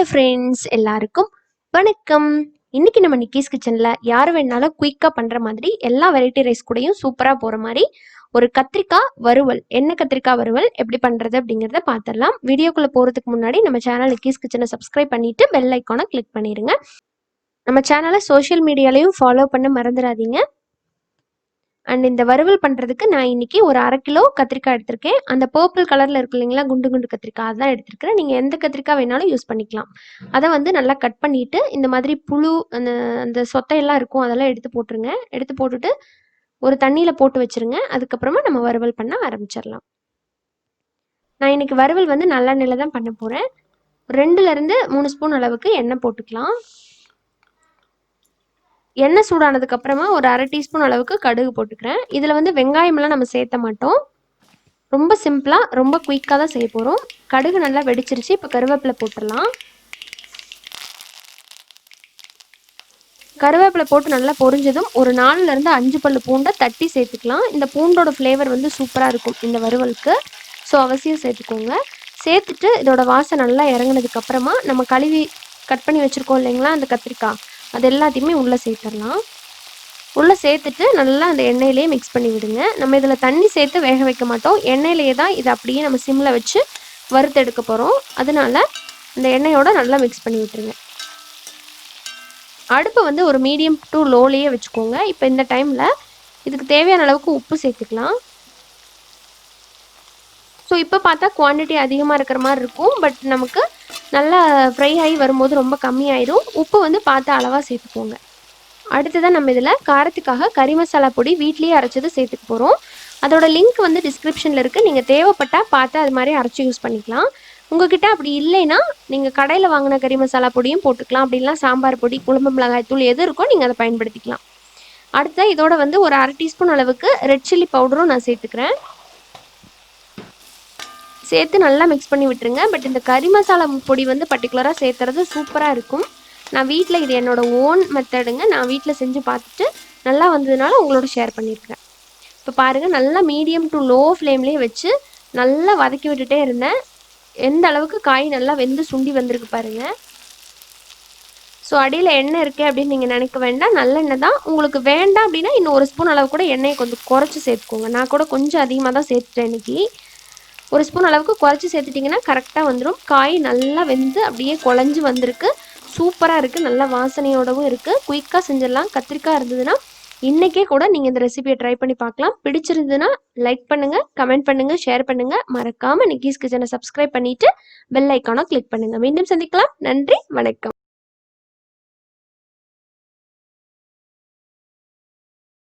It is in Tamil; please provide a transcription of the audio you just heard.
ஹலோ ஃப்ரெண்ட்ஸ், எல்லாருக்கும் வணக்கம். இன்னைக்கு நம்ம நிக்கிஸ் கிச்சனில் யார் வேணாலும் குயிக்காக பண்ணுற மாதிரி எல்லா வெரைட்டி ரைஸ் கூடயும் சூப்பராக போகிற மாதிரி ஒரு கத்திரிக்காய் வறுவல், எண்ணெய் கத்திரிக்காய் வறுவல் எப்படி பண்ணுறது அப்படிங்கிறத பார்த்துடலாம். வீடியோக்குள்ளே போகிறதுக்கு முன்னாடி நம்ம சேனல் நிக்கிஸ் கிச்சனை சப்ஸ்கிரைப் பண்ணிவிட்டு பெல் ஐக்கானை கிளிக் பண்ணிடுங்க. நம்ம சேனலை சோஷியல் மீடியாலையும் ஃபாலோ பண்ண மறந்துடாதீங்க. அண்ட் இந்த வறுவல் பண்ணுறதுக்கு நான் இன்னைக்கு ஒரு 1/2 கிலோ கத்திரிக்காய் எடுத்திருக்கேன். அந்த பர்பிள் கலரில் இருக்கு இல்லைங்களா, குண்டு குண்டு கத்திரிக்காய், அதான் எடுத்துருக்கிறேன். நீங்கள் எந்த கத்திரிக்காய் வேணாலும் யூஸ் பண்ணிக்கலாம். அதை வந்து நல்லா கட் பண்ணிவிட்டு இந்த மாதிரி புழு அந்த அந்த சொத்தையெல்லாம் இருக்கும், அதெல்லாம் எடுத்து போட்டுருங்க. எடுத்து போட்டுட்டு ஒரு தண்ணியில் போட்டு வச்சுருங்க. அதுக்கப்புறமா நம்ம வறுவல் பண்ண ஆரம்பிச்சிடலாம். நான் இன்னைக்கு வறுவல் வந்து நல்லெண்ணெயில் தான் பண்ண போகிறேன். 2லேருந்து 3 ஸ்பூன் அளவுக்கு எண்ணெய் போட்டுக்கலாம். எண்ணெய் சூடானதுக்கு அப்புறமா ஒரு 1/2 டீஸ்பூன் அளவுக்கு கடுகு போட்டுக்கிறேன். இதில் வந்து வெங்காயமெல்லாம் நம்ம சேர்த்த மாட்டோம். ரொம்ப சிம்பிளாக ரொம்ப குயிக்காக தான் செய்ய போகிறோம். கடுகு நல்லா வெடிச்சிருச்சு. இப்போ கருவேப்பிலை போட்டுடலாம். கருவேப்பிலை போட்டு நல்லா பொரிஞ்சதும் ஒரு 4லேருந்து 5 பல்லு பூண்டை தட்டி சேர்த்துக்கலாம். இந்த பூண்டோட ஃப்ளேவர் வந்து சூப்பராக இருக்கும் இந்த வறுவலுக்கு. ஸோ அவசியம் சேர்த்துக்கோங்க. சேர்த்துட்டு இதோட வாசம் நல்லா இறங்கினதுக்கப்புறமா நம்ம கழுவி கட் பண்ணி வச்சுருக்கோம் இல்லைங்களா அந்த கத்திரிக்காய், அது எல்லாத்தையுமே உள்ளே சேர்த்துடலாம். உள்ளே சேர்த்துட்டு நல்லா அந்த எண்ணெயிலேயே மிக்ஸ் பண்ணி விடுங்க. நம்ம இதில் தண்ணி சேர்த்து வேக வைக்க மாட்டோம். எண்ணெயிலேயே தான் இதை அப்படியே நம்ம சிம்மில் வச்சு வறுத்து எடுக்க போகிறோம். அதனால இந்த எண்ணெயோடு நல்லா மிக்ஸ் பண்ணி விட்டுருங்க. அடுப்பை வந்து ஒரு மீடியம் டு லோலேயே வச்சுக்கோங்க. இப்போ இந்த டைமில் இதுக்கு தேவையான அளவுக்கு உப்பு சேர்த்துக்கலாம். ஸோ இப்போ பார்த்தா குவான்டிட்டி அதிகமாக இருக்கிற மாதிரி இருக்கும், பட் நமக்கு நல்லா ஃப்ரை ஆகி வரும்போது ரொம்ப கம்மியாயிடும். உப்பு வந்து பார்த்து அளவாக சேர்த்துக்கோங்க. அடுத்ததான் நம்ம இதில் காரத்துக்காக கறி மசாலா பொடி வீட்லேயே அரைச்சது சேர்த்துக்க போகிறோம். அதோட லிங்க் வந்து டிஸ்கிரிப்ஷனில் இருக்குது. நீங்கள் தேவைப்பட்டால் பார்த்து அது மாதிரி அரைச்சி யூஸ் பண்ணிக்கலாம். உங்ககிட்ட அப்படி இல்லைன்னா நீங்கள் கடையில் வாங்கின கறி மசாலா பொடியும் போட்டுக்கலாம். அப்படின்லாம் சாம்பார் பொடி, குழம்பு மிளகாய் தூள் எது இருக்கோ நீங்கள் அதை பயன்படுத்திக்கலாம். அடுத்த இதோட வந்து ஒரு 1/2 டீஸ்பூன் அளவுக்கு ரெட் சில்லி பவுடரும் நான் சேர்த்துக்கிறேன். சேர்த்து நல்லா மிக்ஸ் பண்ணி விட்டுருங்க. பட் இந்த கறி மசாலா பொடி வந்து பர்டிகுலராக சேர்த்துறது சூப்பராக இருக்கும். நான் வீட்டில் இது என்னோடய ஓன் மெத்தடுங்க. நான் வீட்டில் செஞ்சு பார்த்துட்டு நல்லா வந்ததுனால உங்களோட ஷேர் பண்ணியிருக்கேன். இப்போ பாருங்கள், நல்லா மீடியம் டு லோ ஃப்ளேம்லேயே வச்சு நல்லா வதக்கி விட்டுட்டே இருந்தேன். எந்த அளவுக்கு காய் நல்லா வெந்து சுண்டி வந்திருக்கு பாருங்கள். ஸோ அடியில் எண்ணெய் இருக்கே அப்படின்னு நீங்கள் நினைக்க வேண்டாம், நல்லெண்ணெய் தான். உங்களுக்கு வேண்டாம் அப்படின்னா இன்னும் 1 ஸ்பூன் அளவு கூட எண்ணெயை கொஞ்சம் குறைச்சி சேர்த்துக்கோங்க. நான் கூட கொஞ்சம் அதிகமாக தான் சேர்த்துட்டேன் இன்றைக்கி. 1 ஸ்பூன் அளவுக்கு குறைச்சி சேர்த்துட்டிங்கன்னா கரெக்டாக வந்துடும். காய் நல்லா வெந்து அப்படியே குழஞ்சி வந்திருக்கு. சூப்பராக இருக்குது, நல்லா வாசனையோடவும் இருக்குது. குயிக்காக செஞ்சிடலாம். கத்திரிக்காய் இருந்ததுன்னா இன்றைக்கே கூட நீங்கள் இந்த ரெசிபியை ட்ரை பண்ணி பார்க்கலாம். பிடிச்சிருந்ததுன்னா லைக் பண்ணுங்கள், கமெண்ட் பண்ணுங்கள், ஷேர் பண்ணுங்கள். மறக்காமல் நிக்கிஸ் கிச்சனை சப்ஸ்கிரைப் பண்ணிவிட்டு பெல் ஐக்கானை கிளிக் பண்ணுங்கள். மீண்டும் சந்திக்கலாம். நன்றி, வணக்கம்.